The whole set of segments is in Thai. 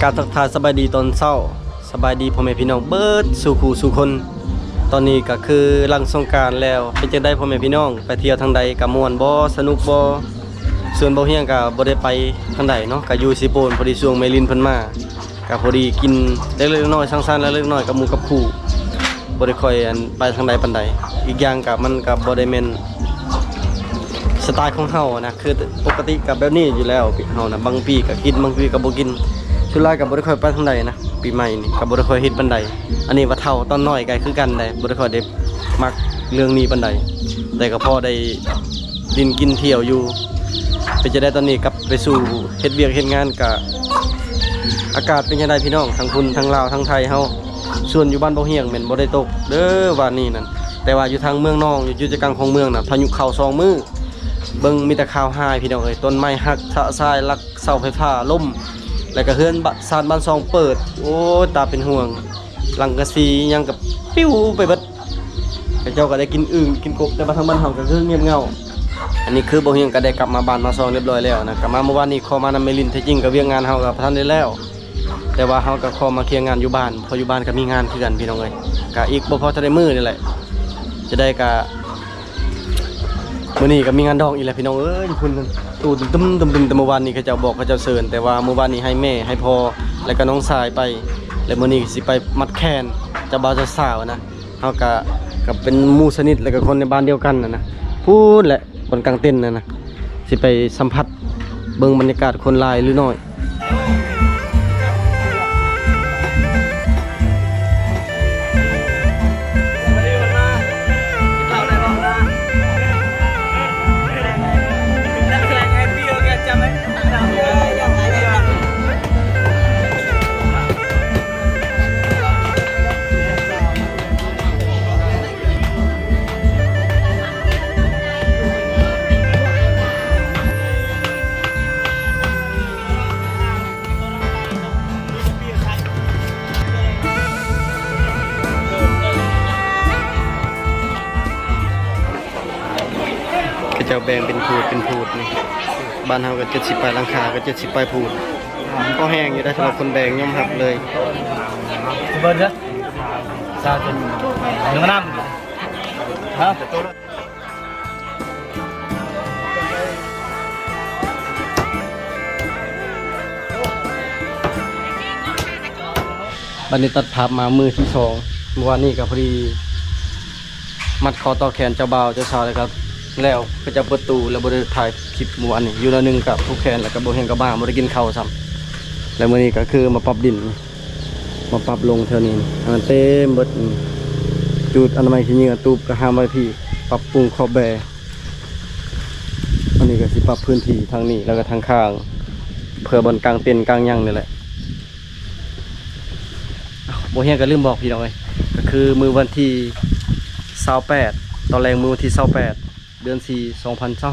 การทักทายสบายดีตอนเช้าสบายดีพ่อแม่พี่น้องเบิดสู่คู่สู่คนตอนนี้ก็คือหลังสงกรานต์แล้วเป็นจังได๋พ่อแม่พี่น้องไปเที่ยวทางใดก็ม่วนบ่สนุกบ่ส่วนบ่เฮียงก็บ่ได้ไปทางใดเนาะก็อยู่สิโปนพอดีช่วงเมลินเพิ่นมาก็พอดีกินเล็กๆน้อยๆสังสรรค์เล็กๆน้อยๆกับหมู่กับคู่บ่ได้ค่อยไปทางใดปานใดอีกอย่างก็มันก็บ่ได้แม่นสไตล์ของเฮานะคือปกติก็แบบนี้อยู่แล้วเฮานะบางปีก็กินบางปีก็บ่กินสุดท้ายก็บ่ได้ค่อยไปทางใดนะปีใหม่นี่ก็บ่ได้ค่อยเฮ็ดปานใดอันนี้ว่าเฒ่าตอนน้อยก็คือกันได้บ่ได้ค่อยได้มักเรื่องนี้ปานใดแต่ก็พอได้ดินกินเที่ยวอยู่เป็นจะได้ตอนนี้กลับไปสู่เฮ็ดเวียกเฮ็ดงานก็อากาศเป็นจังไดพี่น้องทั้งคุณทั้งลาวทั้งไทยเฮาส่วนอยู่บ้านบ่เฮียงแม่นบ่ได้ตกเด้อว่านี่นั่นแต่ว่าอยู่ทางเมืองนองอยู่ใจกลางของเมืองน่ะพายุเข้า2มื้อเบิ่งมีแต่ข่าวหายพี่น้องเอ้ยต้นไม้หักสะทรายลักเสาไฟฟ้าล่มแล้วก็เฮือนซานบ้านซองเปิดโอ้ตาเป็นห่วงหลังกะสียังกับปิ้วไปเบิดเจ้าก็ได้กินอึ่งกินกบแต่ว่าทางบ้านเฮาก็คือเงียบเงาอันนี้คือบ่เฮียงก็ได้กลับมาบ้านมาซองเรียบร้อยแล้วนะกลับมาเมื่อวานนี้ขอมานำเมลินแท้จริงก็เวียงงานเฮาก็บ่ทันได้แล้วแต่ว่าเฮาก็ขอมาเคลียร์งานอยู่บ้านเพราะอยู่บ้านก็มีงานคือกันพี่น้องเอ้ยก็อีกบ่พอจะได้มื้อนี่แหละจะได้ก็มื้อนี้ก็มีงานดองอีกแล้วพี่น้องเอ้ยพุ่นตูตึมแต่เมื่อวานนี้เขาเจ้าบอกเขาเจ้าเชิญแต่ว่าเมื่อวานนี้ให้แม่ให้พ่อแล้วก็น้องชายไปแล้วมื้อนี้สิไปมัดแคนเจ้าบ่าวเจ้าสาวนะเฮาก็เป็นหมู่สนิทแล้วก็คนในบ้านเดียวกันนะพูดแหละบนกลางเต็นท์นะสิไปสัมผัสเบิ่งบรรยากาศคนหลายหรือน้อยเจ้าแบ่งเป็นพูดนี่บ้านเฮาก็70ปลายหลังคาก็70ปลายพูดก็แห้งอยู่ได้สำหรับคนแบ่งยอมรับเลยเบิร์ดนะซาจนหนึ่งน้ำฮะบัดนี้ตัดภาพมามือที่2เมื่อวานนี้ก็พอดีมัดคอต่อแขนเจ้าบ่าวเจ้าสาวเลยครับแล้วก็จะเปิดตู้แล้วบ่ได้ถ่ายคลิปเมื่อวานนี้อยู่ละนึงกับผู้แขนแล้วก็บ่เห็นกับบ้าบ่ได้กินข้าวซ้ำแล้วมื้อนี้ก็คือมาปรับดินมาปรับลงเท่านี้มันเต็มเบิดจุดอนามัยขี้เหงื่อตูบก็ห้ามไว้พี่ปรับปรุงขอบแบอันนี้ก็สิปรับพื้นที่ทางนี้แล้วก็ทางข้างเพื่อบนกลางเต็นท์กลางยังนี่แหละบ่เฮียก็ลืมบอกพี่น้องเอ้ยก็คือมื้อวันที่28ตอนแรกมื้อวันที่28เดือน4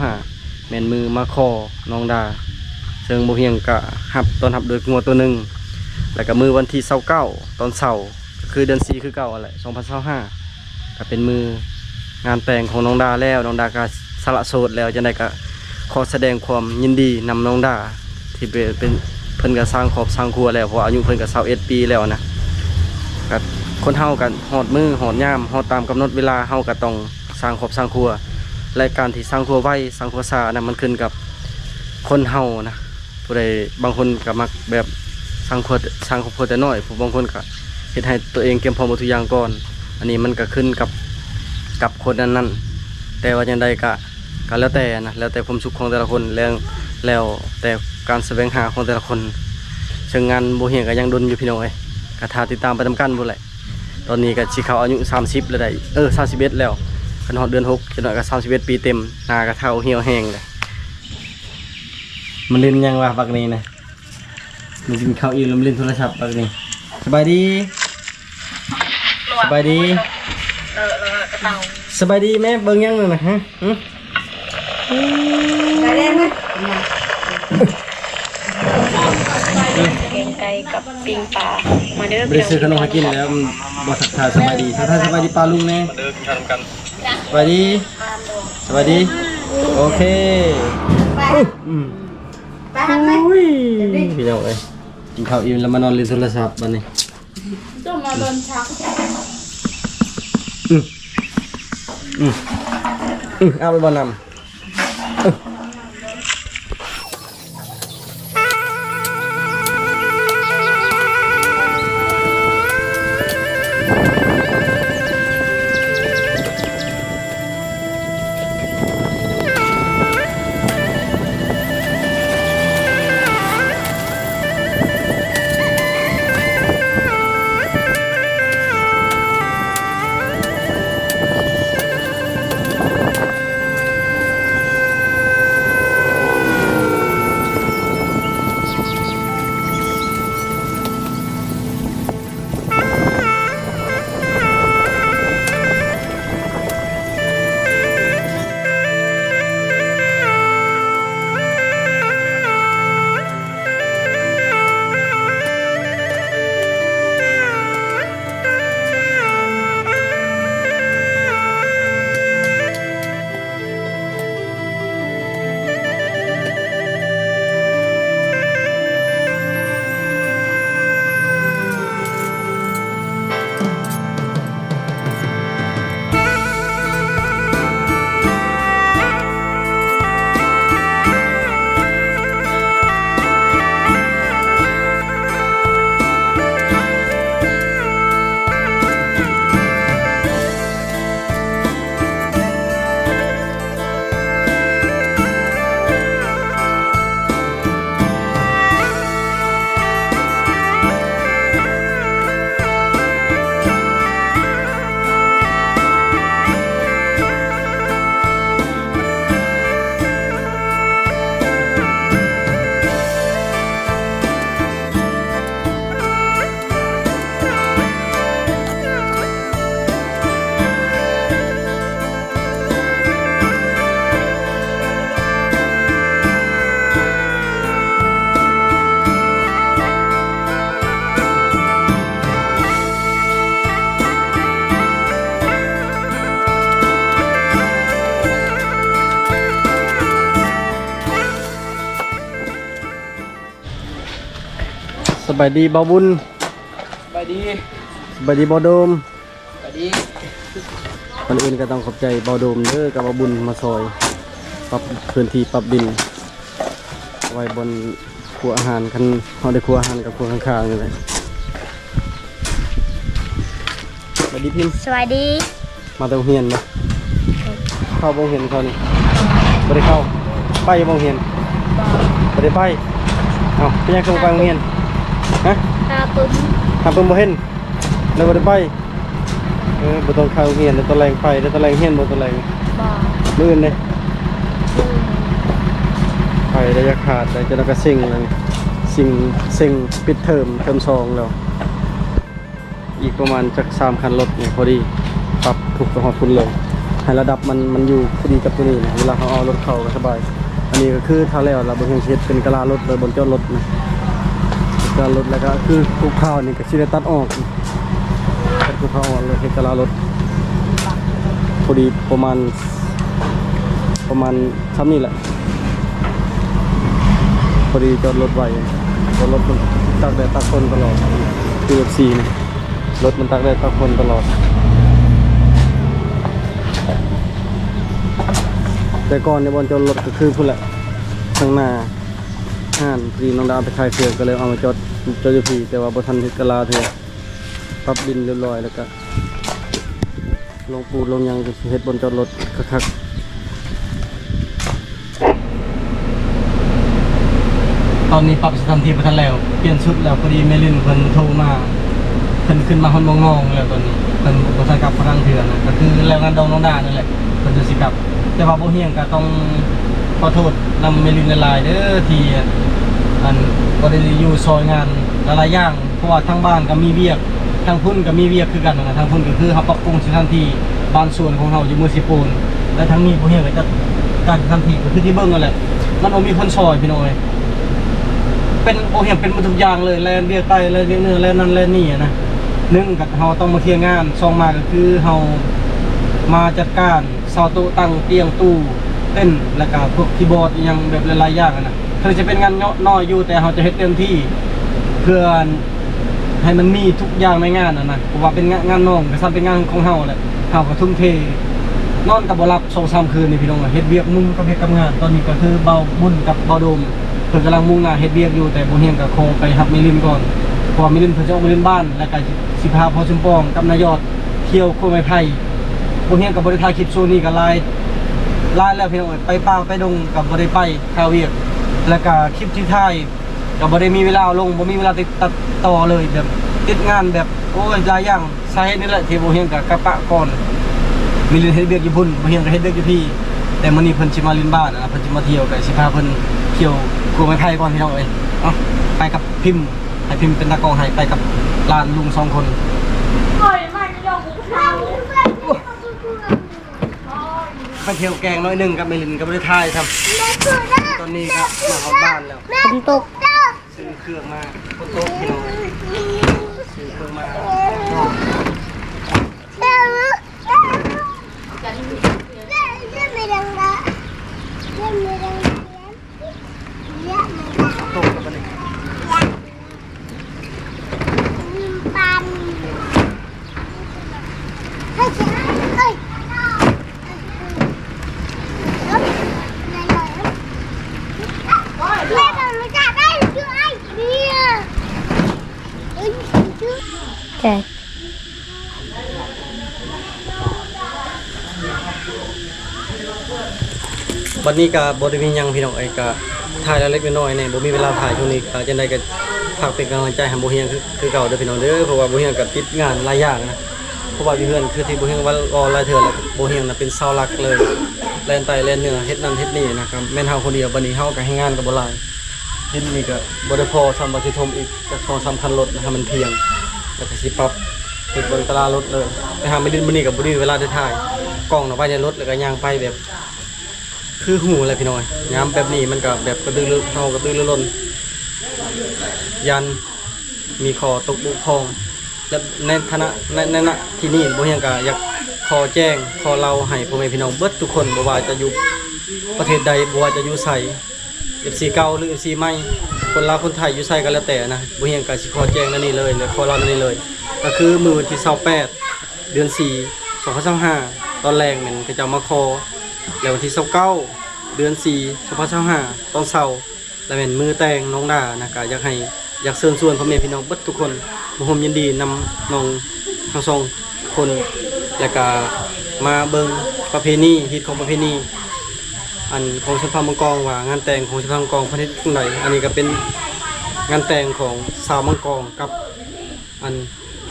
2025แม่นมือมาคอน้องดาซึ่งบ่เฮียงก็หับตอนหับโดยงัวตัวนึงแล้วก็มือวันที่29ตอนเสาร์ก็คือเดือน4คือเก่าอะไร2025ก็เป็นมืองานแต่งของน้องดาแล้วน้องดาก็สละโสดแล้วจังได๋ก็ขอแสดงความยินดีนำน้องดาที่เป็นเพิ่นก็สร้างครอบสร้างครัวแล้วเพราะอายุเพิ่นก็21ปีแล้วนะก็คนเฮากันฮอดมือฮอดยามฮอดตามกำหนดเวลาเฮาก็ต้องสร้างครอบสร้างครัวรายการที่สร้างครัวไว้สร้างครัวซานะมันขึ้นกับคนเฮานะผู้ใดบางคนก็มักแบบสร้างครัวแต่น้อยผู้บางคนก็เฮ็ดให้ตัวเองเตรียมพร้อมหมดทุกอย่างก่อนอันนี้มันก็ขึ้นกับคนนั้นแต่ว่าจังใดก็แล้วแต่นะแล้วแต่ความสุขของแต่ละคนแล้วแต่การแสวงหาของแต่ละคนซึ่งงานบ่เฮียงก็ยังดนอยู่พี่น้องเอ้ยก็ถ้าติดตามไปนำกันบ่แหละตอนนี้ก็สิเข้าอายุ30แล้วได้31แล้วคันฮอดเดือน6จังหน่อยก็31ปีเต็มหน้าก็เฒ่าเหี่ยวแห้งเลยมันเล่นยังวะบักนี้นะมันกินข้าวอิ่มแล้วมันเล่นโทรศัพท์บักนี้สบายดีสบายดีแม่เบิ่งยังนั่นน่ะฮะไปเล่นไหมเกงไก่กับปิ้งปลามาเด้อบ่ได้ซื้อขนมให้กินแล้วบ่ทักทายสบายดีทักทายสบายดีปลาลุงแน่มาเด้อกินข้าวกันสบายดีโอเคไปพี่น้องเอ้ย กินข้าวอิ่มแล้วมานอนเล่นโทรศัพท์บัดนี้ จะมาโดนชัก เอาไปบ่นำสบายดีบ่าวบุญ ไปดี สบายดีบ่าวโดม ไปดี คนอื่นก็ต้องขอบใจบ่าวโดมเด้อกับบ่าวบุญมาซอยปรับพื้นที่ปรับดิน ไว้บนครัวอาหารคันเฮาได้ครัวอาหารกับครัวข้างๆนี่แหละสวัสดีพิมพ์ สวัสดี มาแต่โรงเรียนบ่เข้าโรงเรียนเขานี่บ่ได้เข้าไปโรงเรียนบ่ได้ไปเอ้าเป็นยังคือบ่ไปโรงเรียนฮะ ตาปึ้ม ทำเพิ่มบ่เห็นแล้วบ่ได้ไปบ่ต้องเข้าโรงเรียนแล้วตะแรงไปแล้วตะแรงเรียนบ่ตะแรง บ่อ มื้ออื่นเด้ไประยะขาดได้จะแล้วก็สิ่งนั่นสิ่งปิดเทอม2แล้วอีกประมาณจัก3คันรถนี่พอดีปรับถูกกับฮอดคุณเลยให้ระดับมันอยู่พอดีกับตัวนี้นะเวลาเขาเอารถเข้าก็สบายอันนี้ก็คือถ้าแล้วเราบ่เฮ็ดเฮ็ดเป็นกะลารถเลยบนจอดรถนะกะลารถแล้วก็คือภูเขานี่ก็สิได้ตัดออกตัดภูเขาออกเลยเฮ็ดกะลารถพอดีประมาณซ้ำนี่แหละพอดีจอดรถไว้จอดรถมันตากแดดตากฝนตลอดคือแบบ4นี่รถมันตากแดดตากฝนตลอดแต่ก่อนในบนจอดรถก็คือพุ่นแหละข้างหน้าห้านพอดีน้องดาวไปขายเสือก็เลยเอามาจอดอยู่พี่แต่ว่าบ่ทันเฮ็ดกะลาเถอะปรับดินเรียบร้อยแล้วก็ลงปูนลงหยังจะเฮ็ดบนจอดรถคักๆตอนนี้ปรับสถานที่ไปทันแล้วเปลี่ยนชุดแล้วพอดีเมลินเพิ่นโทรมาเพิ่นขึ้นมาฮอนมองๆแล้วตอนนี้เพิ่นบ่ทันกลับพลังเถื่อนนะก็คือแล้วงานดองน้องดานั่นแหละเพิ่นจะสิกลับแต่ว่าบ่เฮียงก็ต้องขอโทษนำเมลินหลายๆเด้อที่อันบ่ได้อยู่ซอยงานหลายๆอย่างเพราะว่าทางบ้านก็มีเวียกทางพุ่นก็มีเวียกคือกันนะทางพุ่นก็คือเฮาปรับปรุงสถานที่บ้านสวนของเฮาอยู่เมืองสิปูนและทางนี้บ่เฮียงก็จะการสถานที่ก็คือที่เบิ่งนั่นแหละมันบ่มีคนซอยพี่น้อยเป็นโอเฮียงเป็นหมดทุกอย่างเลยแลนเวียกใต้แลนเวียกเหนือแลนนั่นแลนนี่นะ1ก็เฮาต้องมาเคลียร์งาน2มาก็คือเฮามาจัดการเสาโต๊ะตั้งเตียงตู้เต้นแล้วก็พวกคีย์บอร์ดอหยังแบบหลายๆอย่างนะคือจะเป็นงานน้อยอยู่แต่เราจะเฮ็ดเต็มที่ เพื่อให้มันมีทุกอย่างในงานนะเพราะว่าเป็นงานน้องก็ซ้ำเป็นงานของเฮาแหละเฮาก็ทุ่มเทนอนกับบ่หลับ2-3คืนนี่พี่น้องเฮ็ดเวียกมุ่งกับเฮ็ดกับงานตอนนี้ก็คือเบาบุญกับเบาโดมเพิ่นกำลังมุ่งหน้าเฮ็ดเวียกอยู่แต่บ่เฮียงก็ขอไปรับมิลินก่อนพอมิลินเพิ่นจะออกมิลินบ้านแล้วก็สิพาพ่อชุมปองกับนายยอดเที่ยวโคไม้ไผ่บ่เฮียงก็บ่ได้ถ่ายคลิปโซนี้ก็หลายแล้วพี่น้องไปป่าไปดงก็บ่ได้ไปข้าวเวียกแล้วก็คลิปที่ถ่ายก็บ่ได้มีเวลาลงบ่มีเวลาตัดต่อเลยแบบติดงานแบบโอ้ยหลายอย่างสาเหตุนี่แหละที่บ่เฮียงก็กะปะก่อนมีเรียนเฮ็ดเวียกอยู่พุ่นบ่เฮียงก็เฮ็ดเวียกอยู่พี่แต่มื้อนี้เพิ่นสิมาลินบ้านนะเพิ่นสิมาเที่ยวก็สิพาเพิ่นเที่ยวกูไม้ไผ่ก่อนพี่น้องเอ้ยเอ้าไปกับพิมพ์ให้พิมพ์เป็นตากล้องให้ไปกับหลานลุง2คนไปเที่ยวแกงน้อยนึงกับเมลินก็บ่ได้ถ่ายครับตอนนี้ก็มาฮอดบ้านแล้ว ฝนตก ซื้อเครื่องมาฝนตกพี่น้องซื้อเครื่องมาตกกับมันใช่ วันนี้ก็บ่ได้มีหยังพี่น้องเอ้ยก็ถ่ายแล้วเล็กน้อยๆเนี่ยบ่มีเวลาถ่ายช่วงนี้ก็จังได๋ก็ฝากเป็นกำลังใจให้บ่เฮียงคือเก่าเด้อพี่น้องเด้อเพราะว่าบ่เฮียงก็ติดงานหลายอย่างนะเพราะว่าอยู่เฮือนคือที่บ่เฮียงว่ารอหลายเทื่อแล้วบ่เฮียงน่ะเป็นเสาหลักเลยแล่นไปแล่นเหนือเฮ็ดนั่นเฮ็ดนี่นะครับแม่นเฮาคนเดียวบัดนี้เฮาก็ให้งานก็บ่หลายเฮ็ดนี่ก็บ่ได้พอซ้ำบ่สิทมอีกจัก 2-3 คันรถนะครับมันเพียงแล้วก็สิปรับเฮ็ดเบิ่งตารางรถเลยไปหาไม่ดินมื้อนี้ก็บ่ได้มีเวลาได้ถ่ายกล้องน่ะไว้ในรถแล้วก็ย่างไปแบบคือหูอะไรพี่น้อยยามแบบนี้มันก็แบบกระตือรือเฮากระตือรือร้นยันมีคอตกบุกพองและในฐานะในณที่นี่บ่เฮียงก็อยากขอแจ้งขอเล่าให้พ่อแม่พี่น้องเบิดทุกคนบ่ว่าจะอยู่ประเทศใดบ่ว่าจะอยู่ไส FC เก่าหรือ FC ใหม่คนลาวคนไทยอยู่ไสก็แล้วแต่นะบ่เฮียงก็สิขอแจ้งนั่นนี่เลยและขอเล่านั่นนี่เลยก็คือมื้อวันที่28เดือน4 2025ตอนแรงเหมือนก็จะมาขอแล้ววันที่29เดือน4 2025ตอนเช้าแล้วเป็นมือแต่งน้องดานะก็อยากเชิญชวนพ่อแม่พี่น้องเบิดทุกคนบ่ฮู้ยินดีนำน้องทั้งสองคนแล้วก็มาเบิ่งประเพณีฮิตของประเพณีอันของชนเผ่ามังกรว่างานแต่งของชนเผ่ามังกรประเทศจังไดอันนี้ก็เป็นงานแต่งของสาวมังกรกับอัน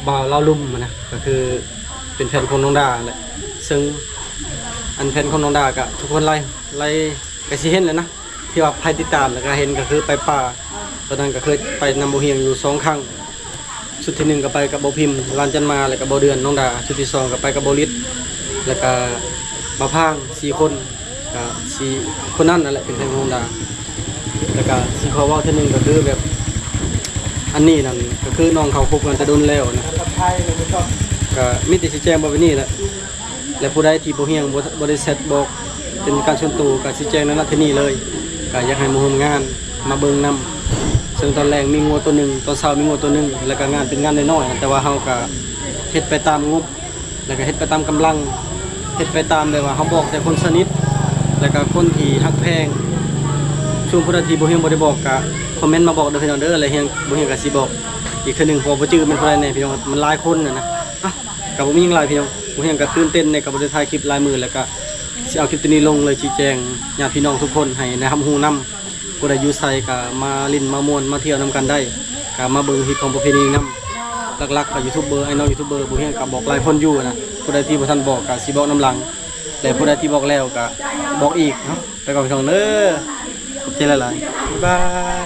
บ่าวเล่าลุ่มนะก็คือเป็นแฟนของน้องดาแหละซึ่งอันแฟนของน้องดากะทุกคนไล่ก็สิเห็นเลยนะที่ว่าใครติดตามแล้วก็เห็นก็คือไปป่าตอนนั้นก็เคยไปนำบ่เฮียงอยู่2ครั้งชุดที่1ก็ไปกับบ่พิมพ์ลานจันมาแล้วก็บ่เดือนน้องดาชุดที่2ก็ไปกับบ่ฤทธิ์แล้วก็มาพาง4คนก็4คนนั้นนั่นแหละเป็นแฟนของน้องดาแล้วก็สิขอเว้าทีนึงก็คือแบบอันนี้นั่นก็คือน้องเขาคบกันแต่โดนแล้วนะก็มีแต่สิแจ้งบ่เป็นนี่แหละและผู้ใดที่บ่เฮียงบ่ได้เซตบอกเป็นการส่วนตัวก็สิแจ้งในที่นี่เลยก็อยากให้มาร่วมงานมาเบิ่งนำซึ่งตอนแรกมีงัวตัวหนึ่งตอนเช้ามีงัวตัวหนึ่งแล้วก็งานเป็นงานน้อยๆแต่ว่าเฮาก็เฮ็ดไปตามงบแล้วก็เฮ็ดไปตามกำลังเฮ็ดไปตามเลยว่าเฮาบอกแต่คนสนิทแล้วก็คนที่ฮักแพงช่วงผู้ใดที่บ่เฮียงบ่ได้บอกก็คอมเมนต์มาบอกเด้อพี่น้องเด้ออะไรเฮียงบ่เฮียงก็สิบอกอีกคือนึงพอบ่จื้อมันผู้ใดแน่พี่น้องมันหลายคนนะก็บ่มีหยังหลายพี่น้องบ่เฮียงก็ตื่นเต้นในกับบ่ได้ถ่ายคลิปหลายมื้อแล้วก็สิเอาคลิปตัวนี้ลงเลยชี้แจงญาติพี่น้องทุกคนให้นะครับฮู้นำผู้ใดอยู่ไสก็มาลิ้นมาม่วนมาเที่ยวนํกันได้ก็มาเบิ่งฮิตของประเพณีนำหลักๆก็ยูทูบเบอร์ไอ้น้องยูทูบเบอร์บ่เฮียงก็บอกหลายคนอยู่นะผู้ใดที่บ่ทันบอกก็สิบอกนำหลังแต่ผู้ใดที่บอกแล้วก็บอกอีกเนาะไปก่อนพี่น้องเด้อขอบใจหลายๆบ๊ายบาย